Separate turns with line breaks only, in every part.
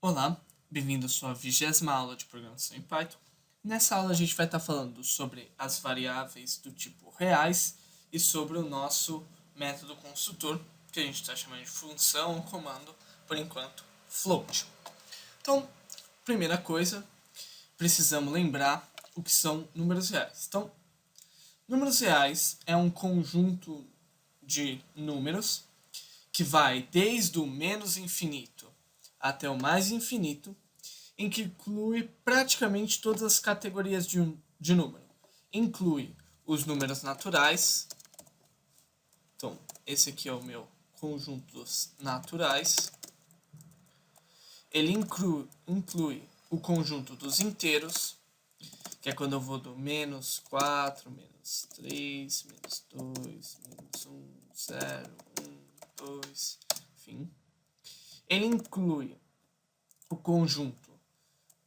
Olá, bem-vindo à sua 20ª aula de programação em Python. Nessa aula a gente vai estar falando sobre as variáveis do tipo reais e sobre o nosso método construtor, que a gente está chamando de função ou comando, por enquanto, float. Então, primeira coisa, precisamos lembrar o que são números reais. Então, números reais é um conjunto de números que vai desde o menos infinito até o mais infinito, em que inclui praticamente todas as categorias de número. Inclui os números naturais. Então, esse aqui é o meu conjunto dos naturais. Ele inclui o conjunto dos inteiros, que é quando eu vou do menos 4, menos 3, menos 2, menos 1, 0, 1, 2, enfim. Ele inclui o conjunto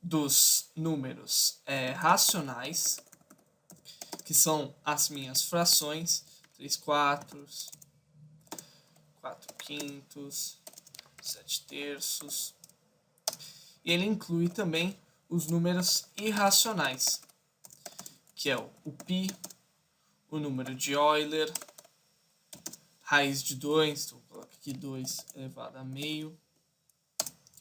dos números racionais, que são as minhas frações, 3 quartos, 4 quintos, 7 terços. E ele inclui também os números irracionais, que é o π, o número de Euler, raiz de 2, então coloco aqui 2 elevado a meio,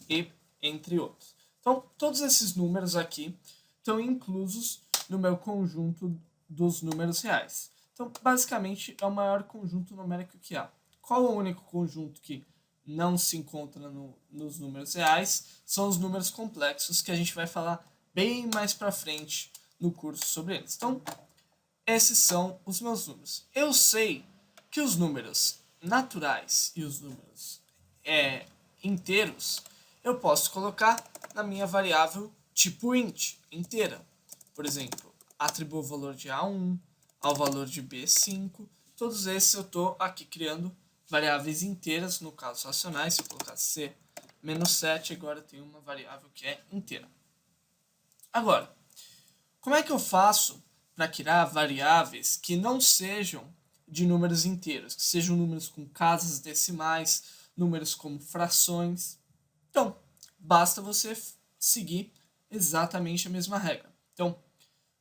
e entre outros. Então, todos esses números aqui estão inclusos no meu conjunto dos números reais. Então, basicamente, é o maior conjunto numérico que há. Qual é o único conjunto que não se encontra nos números reais? São os números complexos, que a gente vai falar bem mais para frente no curso sobre eles. Então, esses são os meus números. Eu sei que os números naturais e os números inteiros eu posso colocar na minha variável tipo int, inteira. Por exemplo, atribuo o valor de A1 ao valor de B5. Todos esses eu estou aqui criando variáveis inteiras, no caso racionais. Se eu colocar C menos 7, agora eu tenho uma variável que é inteira. Agora, como é que eu faço para criar variáveis que não sejam de números inteiros, que sejam números com casas decimais, números como frações? Então, basta você seguir exatamente a mesma regra. Então,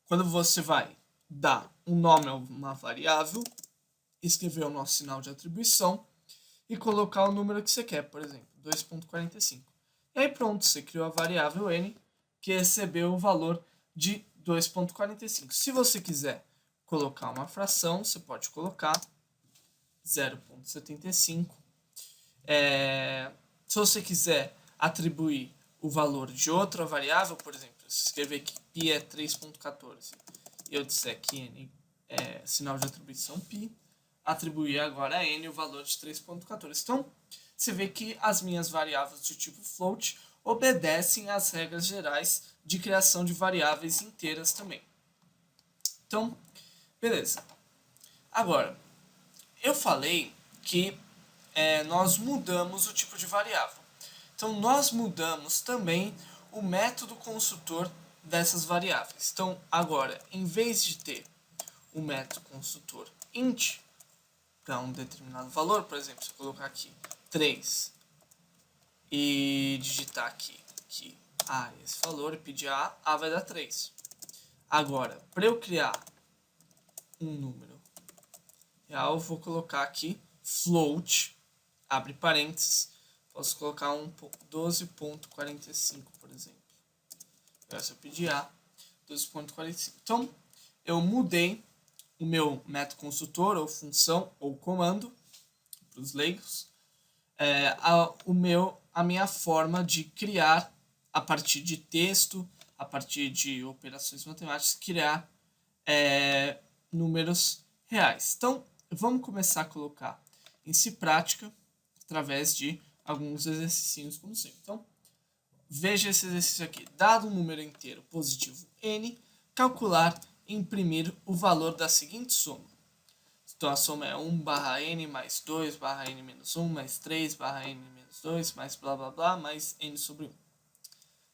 quando você vai dar um nome a uma variável, escrever o nosso sinal de atribuição e colocar o número que você quer, por exemplo, 2.45. E aí pronto, você criou a variável n, que recebeu o valor de 2.45. Se você quiser colocar uma fração, você pode colocar 0.75. Se você quiser atribuir o valor de outra variável, por exemplo, se escrever que π é 3.14 e eu disser que n é sinal de atribuição π, atribuir agora a n o valor de 3.14. Então, você vê que as minhas variáveis de tipo float obedecem às regras gerais de criação de variáveis inteiras também. Então, beleza. Agora, eu falei que nós mudamos o tipo de variável. Então, nós mudamos também o método construtor dessas variáveis. Então, agora, em vez de ter o método construtor int para um determinado valor, por exemplo, se eu colocar aqui 3 e digitar aqui que A é esse valor e pedir A vai dar 3. Agora, para eu criar um número real, eu vou colocar aqui float, abre parênteses, posso colocar 12.45, por exemplo. Se eu pedir A, 12.45. Então, eu mudei o meu método construtor, ou função, ou comando, para os leigos, a minha forma de criar, a partir de texto, a partir de operações matemáticas, criar números reais. Então, vamos começar a colocar em si prática, através de alguns exercícios, como sempre. Então, veja esse exercício aqui. Dado um número inteiro positivo n, calcular e imprimir o valor da seguinte soma. Então, a soma é 1 barra n mais 2 barra n menos 1 mais 3 barra n menos 2 mais blá blá blá mais n sobre 1.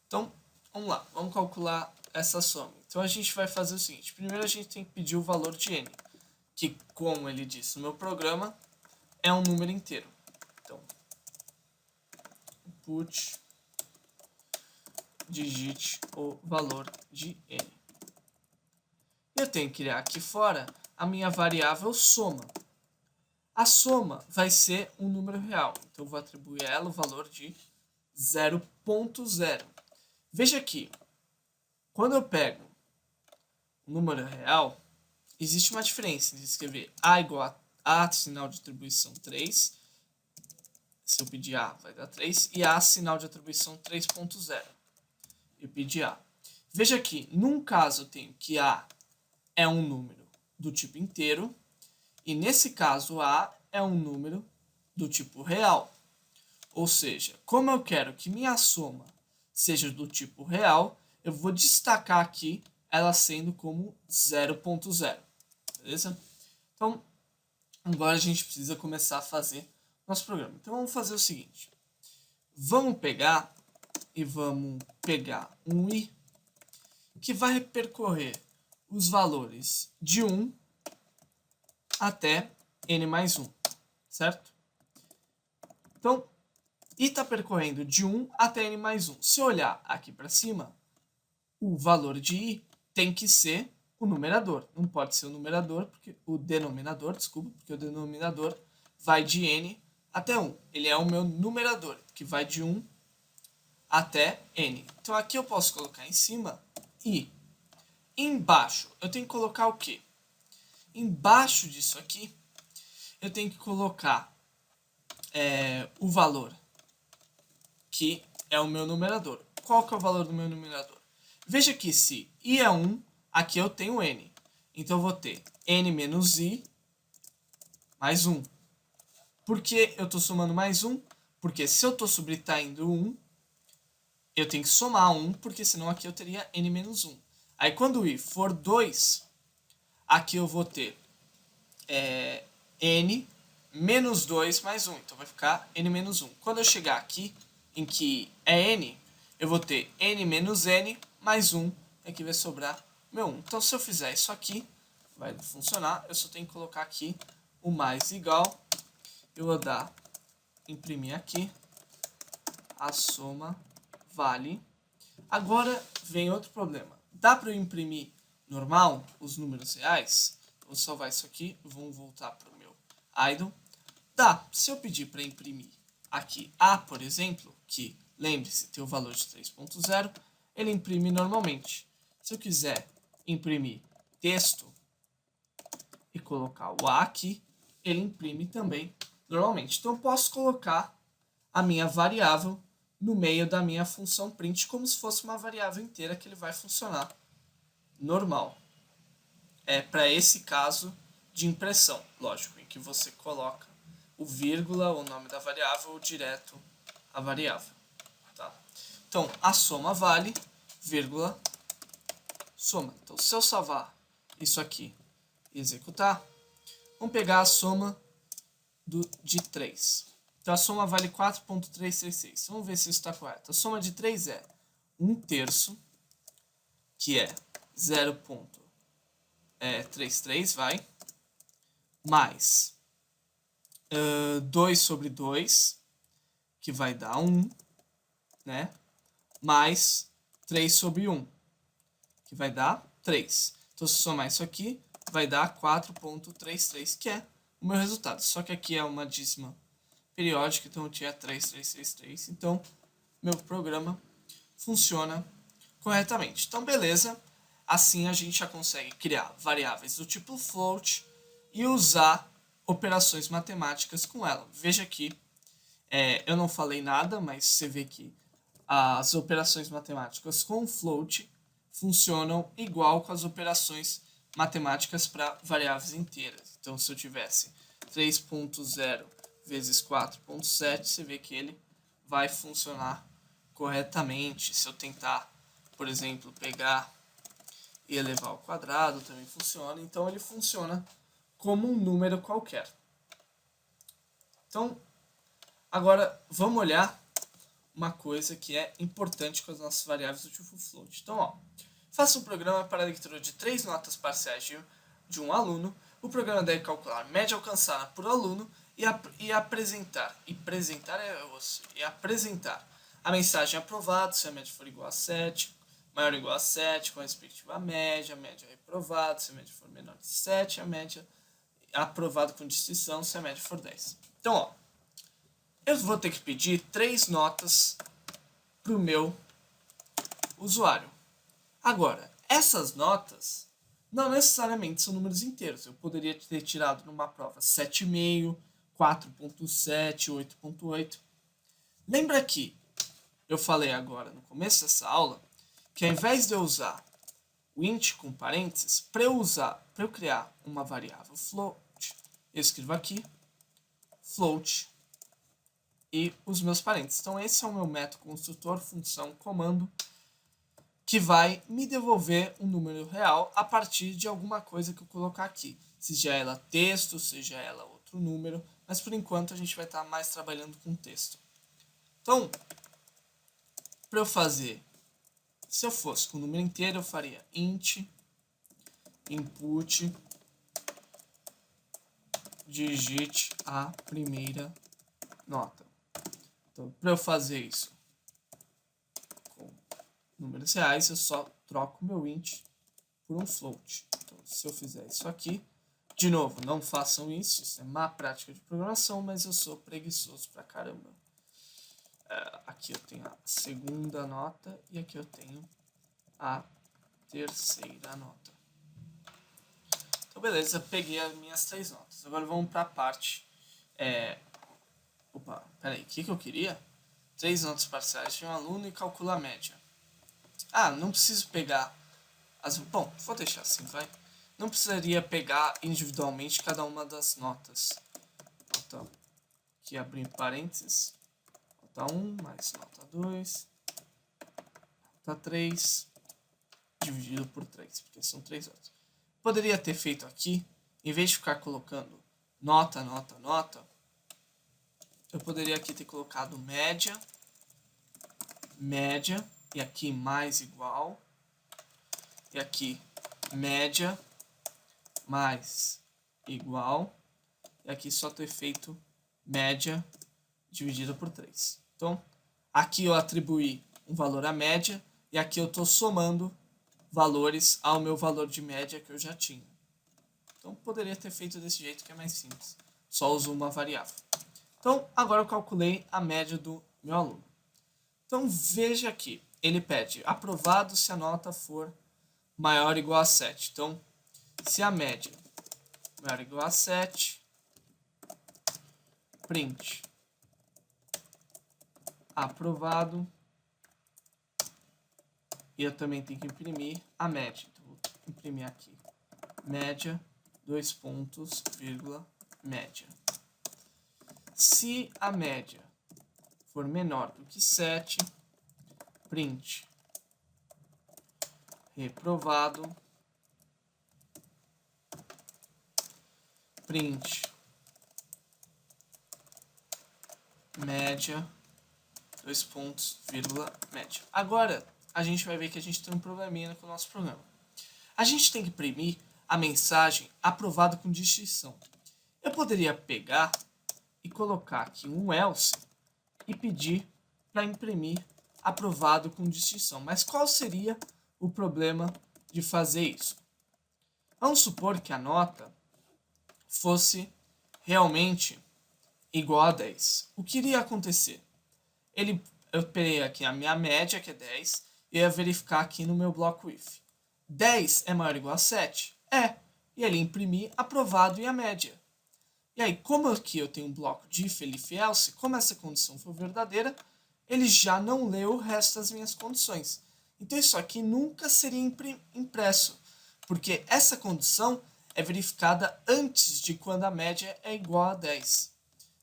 Então, vamos lá. Vamos calcular essa soma. Então, a gente vai fazer o seguinte. Primeiro, a gente tem que pedir o valor de n, que, como ele disse no meu programa, é um número inteiro. Então, input digite o valor de n. Eu tenho que criar aqui fora a minha variável soma. A soma vai ser um número real, então eu vou atribuir a ela o valor de 0.0. Veja aqui, quando eu pego um número real, existe uma diferença de escrever A igual a sinal de atribuição 3, se eu pedir A vai dar 3, e A sinal de atribuição 3.0, eu pedir A. Veja aqui, num caso eu tenho que A é um número do tipo inteiro, e nesse caso A é um número do tipo real. Ou seja, como eu quero que minha soma seja do tipo real, eu vou destacar aqui ela sendo como 0.0. Beleza? Então, agora a gente precisa começar a fazer nosso programa. Então, vamos fazer o seguinte. Vamos pegar um i que vai percorrer os valores de 1 até n mais 1, certo? Então, i está percorrendo de 1 até n mais 1. Se eu olhar aqui para cima, o valor de i tem que ser o numerador. Não pode ser o numerador, porque o denominador, desculpa, porque o denominador vai de n até 1. Ele é o meu numerador, que vai de 1 até n. Então aqui eu posso colocar em cima i. Embaixo eu tenho que colocar o quê? Embaixo disso aqui eu tenho que colocar o valor que é o meu numerador. Qual que é o valor do meu numerador? Veja que se i é 1, aqui eu tenho n. Então eu vou ter n menos i mais 1. Por que eu estou somando mais 1? Porque se eu estou subtraindo 1, eu tenho que somar 1, porque senão aqui eu teria n menos 1. Aí quando i for 2, aqui eu vou ter n menos 2 mais 1. Então vai ficar n menos 1. Quando eu chegar aqui, em que é n, eu vou ter n menos n mais 1. Aqui vai sobrar meu 1. Então se eu fizer isso aqui, vai funcionar. Eu só tenho que colocar aqui o mais igual. Eu vou imprimir aqui. A soma vale. Agora vem outro problema. Dá para eu imprimir normal os números reais? Vou salvar isso aqui. Vamos voltar para o meu idle. Dá. Se eu pedir para imprimir aqui A, por exemplo, que, lembre-se, tem o valor de 3.0, ele imprime normalmente. Se eu quiser imprimir texto e colocar o A aqui, ele imprime também normalmente. Então eu posso colocar a minha variável no meio da minha função print como se fosse uma variável inteira que ele vai funcionar normal. É para esse caso de impressão, lógico, em que você coloca o vírgula, o nome da variável, ou direto a variável. Tá? Então, a soma vale, vírgula, soma. Então, se eu salvar isso aqui e executar, vamos pegar a soma de 3. Então, a soma vale 4.336. Vamos ver se isso está correto. A soma de 3 é 1/3, que é 0.33, vai, mais 2 sobre 2, que vai dar 1, né? Mais 3 sobre 1, que vai dar 3. Então, se somar isso aqui, vai dar 4.33, que é o meu resultado. Só que aqui é uma dízima periódica, então eu tinha 3,333. Então, meu programa funciona corretamente. Então, beleza. Assim a gente já consegue criar variáveis do tipo float e usar operações matemáticas com ela. Veja aqui, eu não falei nada, mas você vê que as operações matemáticas com float funcionam igual com as operações matemáticas para variáveis inteiras. Então, se eu tivesse 3.0 vezes 4.7, você vê que ele vai funcionar corretamente. Se eu tentar, por exemplo, pegar e elevar ao quadrado, também funciona. Então, ele funciona como um número qualquer. Então, agora vamos olhar uma coisa que é importante com as nossas variáveis do tipo float. Então, ó, faça um programa para a leitura de 3 notas parciais de um aluno. O programa deve calcular a média alcançada por aluno e apresentar a mensagem é aprovado se a média for igual a 7, maior ou igual a 7, com a respectiva média é reprovado se a média for menor que 7, a média é aprovado com distinção se a média for 10. Então, ó, eu vou ter que pedir 3 notas para o meu usuário. Agora, essas notas não necessariamente são números inteiros. Eu poderia ter tirado numa prova 7,5, 4,7, 8,8. Lembra que eu falei agora no começo dessa aula que ao invés de eu usar o int com parênteses, para eu criar uma variável float, eu escrevo aqui float e os meus parênteses. Então esse é o meu método construtor, função, comando, que vai me devolver um número real a partir de alguma coisa que eu colocar aqui. Seja ela texto, seja ela outro número, mas por enquanto a gente vai estar mais trabalhando com texto. Então, para eu fazer, se eu fosse com o número inteiro, eu faria int input digite a primeira nota. Então, para eu fazer isso com números reais, eu só troco meu int por um float. Então, se eu fizer isso aqui, de novo, não façam isso, isso é má prática de programação, mas eu sou preguiçoso pra caramba. Aqui eu tenho a segunda nota e aqui eu tenho a terceira nota. Então, beleza, peguei as minhas 3 notas. Agora vamos para a parte... Opa, peraí, o que eu queria? 3 notas parciais de um aluno e calcula a média. Ah, não preciso pegar... Bom, vou deixar assim, vai. Não precisaria pegar individualmente cada uma das notas. Então, aqui abrir parênteses. Nota 1 mais nota 2. Nota 3. Dividido por 3, porque são 3 notas. Poderia ter feito aqui, em vez de ficar colocando nota, nota, nota, eu poderia aqui ter colocado média, média, e aqui mais igual, e aqui média, mais igual, e aqui só ter feito média dividida por 3. Então, aqui eu atribuí um valor à média, e aqui eu estou somando valores ao meu valor de média que eu já tinha. Então, poderia ter feito desse jeito que é mais simples. Só uso uma variável. Então, agora eu calculei a média do meu aluno. Então, veja aqui. Ele pede aprovado se a nota for maior ou igual a 7. Então, se a média é maior ou igual a 7, print aprovado. E eu também tenho que imprimir a média. Então, vou imprimir aqui. Média, 2 pontos, vírgula, média. Se a média for menor do que 7, print reprovado. Print média, 2 pontos, vírgula, média. Agora, a gente vai ver que a gente tem um probleminha com o nosso programa. A gente tem que imprimir a mensagem aprovado com distinção. Eu poderia pegar e colocar aqui um else e pedir para imprimir aprovado com distinção. Mas qual seria o problema de fazer isso? Vamos supor que a nota fosse realmente igual a 10. O que iria acontecer? Eu peguei aqui a minha média, que é 10, e ia verificar aqui no meu bloco if. 10 é maior ou igual a 7? É. E ele imprimir aprovado e a média. E aí, como aqui eu tenho um bloco de if, if, else, como essa condição for verdadeira, ele já não leu o resto das minhas condições. Então isso aqui nunca seria impresso, porque essa condição é verificada antes de quando a média é igual a 10.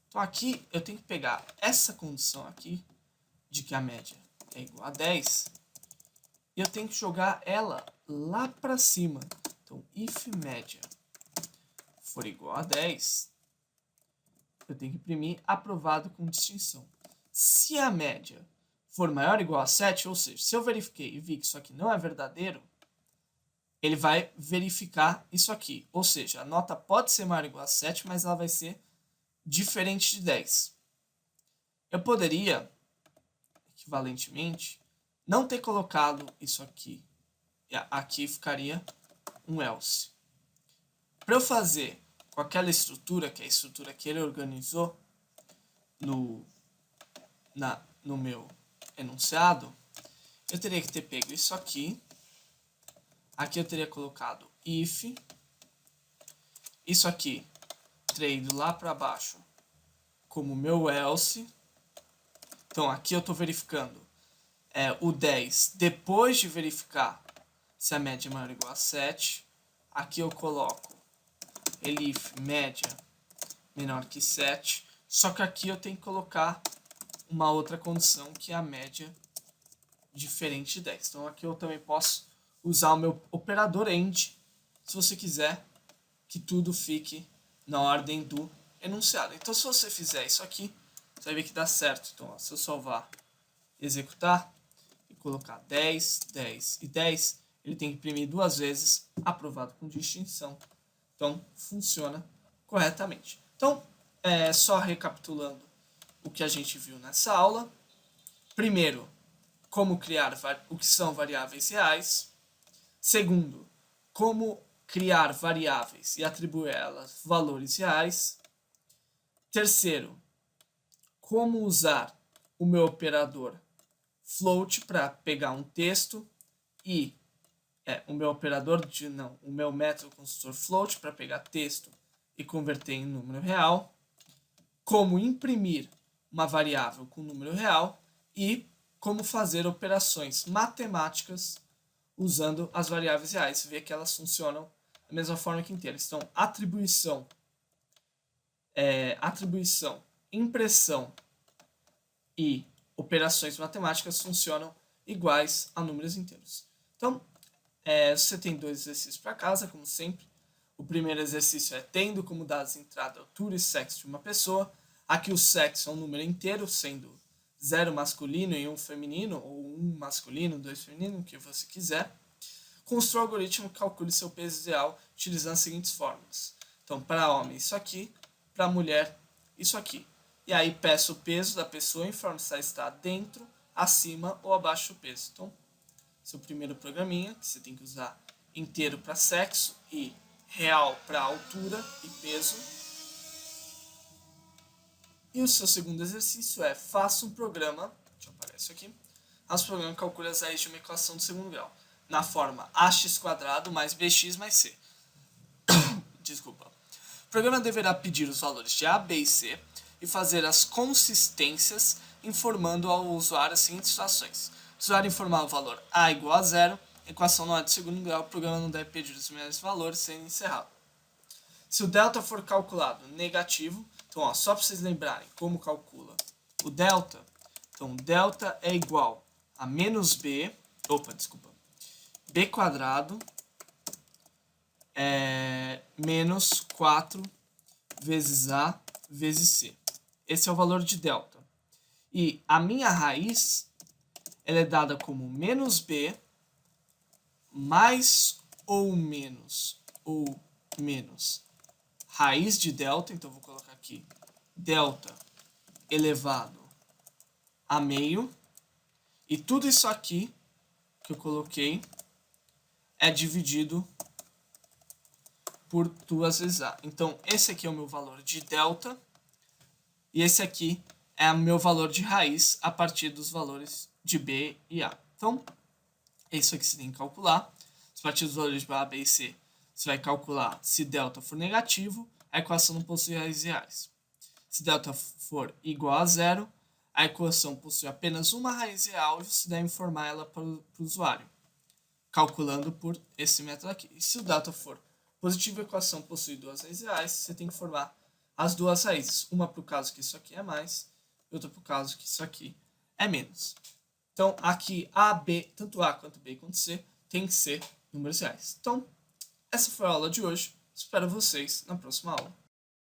Então aqui eu tenho que pegar essa condição aqui, de que a média é igual a 10, e eu tenho que jogar ela lá para cima. Então, if média for igual a 10, eu tenho que imprimir aprovado com distinção. Se a média for maior ou igual a 7, ou seja, se eu verifiquei e vi que isso aqui não é verdadeiro, ele vai verificar isso aqui. Ou seja, a nota pode ser maior ou igual a 7, mas ela vai ser diferente de 10. Eu poderia, aqui equivalentemente, não ter colocado isso aqui. Aqui ficaria um else. Para eu fazer com aquela estrutura, que é a estrutura que ele organizou no meu enunciado, eu teria que ter pego isso aqui. Aqui eu teria colocado if. Isso aqui, traído lá para baixo como meu else. Então aqui eu estou verificando o 10 depois de verificar se a média é maior ou igual a 7. Aqui eu coloco elif média menor que 7. Só que aqui eu tenho que colocar uma outra condição, que é a média diferente de 10. Então aqui eu também posso usar o meu operador AND, se você quiser que tudo fique na ordem do enunciado. Então se você fizer isso aqui, você vai ver que dá certo. Então ó, se eu salvar, executar e colocar 10, 10 e 10, ele tem que imprimir 2 vezes, aprovado com distinção. Então funciona corretamente. Então, só recapitulando o que a gente viu nessa aula. Primeiro, como criar o que são variáveis reais. Segundo, como criar variáveis e atribuir a elas valores reais. Terceiro, como usar o meu operador float para pegar um texto e o meu método construtor float para pegar texto e converter em número real. Como imprimir uma variável com número real e como fazer operações matemáticas usando as variáveis reais. Você vê que elas funcionam da mesma forma que inteiras. Então, atribuição, impressão e operações matemáticas funcionam iguais a números inteiros. Então, você tem 2 exercícios para casa, como sempre. O primeiro exercício é tendo como dados de entrada altura e sexo de uma pessoa. Aqui o sexo é um número inteiro, sendo 0 masculino e 1 feminino, ou 1 masculino, 2 feminino, o que você quiser. Construa o algoritmo que calcule seu peso ideal utilizando as seguintes fórmulas. Então, para homem, isso aqui. Para mulher, isso aqui. E aí, peço o peso da pessoa em forma se ela está dentro, acima ou abaixo do peso. Então, seu primeiro programinha, que você tem que usar inteiro para sexo e real para altura e peso. E o seu segundo exercício é faça um programa, deixa eu apagar isso aqui, faça um programa que calcule as raízes de uma equação do segundo grau, na forma ax² mais bx mais c. Desculpa. O programa deverá pedir os valores de a, b e c e fazer as consistências informando ao usuário as seguintes situações. Se o usuário informar o valor a igual a 0, a equação não é de segundo grau, o programa não deve pedir os melhores valores sendo encerrado. Se o delta for calculado negativo, então ó, só para vocês lembrarem como calcula o delta, então delta é igual a menos b quadrado menos 4 vezes a vezes c. Esse é o valor de delta. E a minha raiz ela é dada como menos b mais ou menos raiz de delta, então vou colocar aqui delta elevado a meio, e tudo isso aqui que eu coloquei é dividido por 2 vezes a. Então, esse aqui é o meu valor de delta, e esse aqui é o meu valor de raiz a partir dos valores de b e a. Então, é isso aqui que você tem que calcular. A partir dos valores de a, b e c, você vai calcular se delta for negativo, a equação não possui raízes reais. Se delta for igual a 0, a equação possui apenas uma raiz real e você deve informar ela para o usuário, calculando por esse método aqui. E se o delta for positivo, a equação possui 2 raízes reais, você tem que formar as 2 raízes. Uma para o caso que isso aqui é mais, e outra para o caso que isso aqui é menos. Então, aqui A, B, tanto A quanto B quanto C, tem que ser números reais. Então, essa foi a aula de hoje. Espero vocês na próxima aula.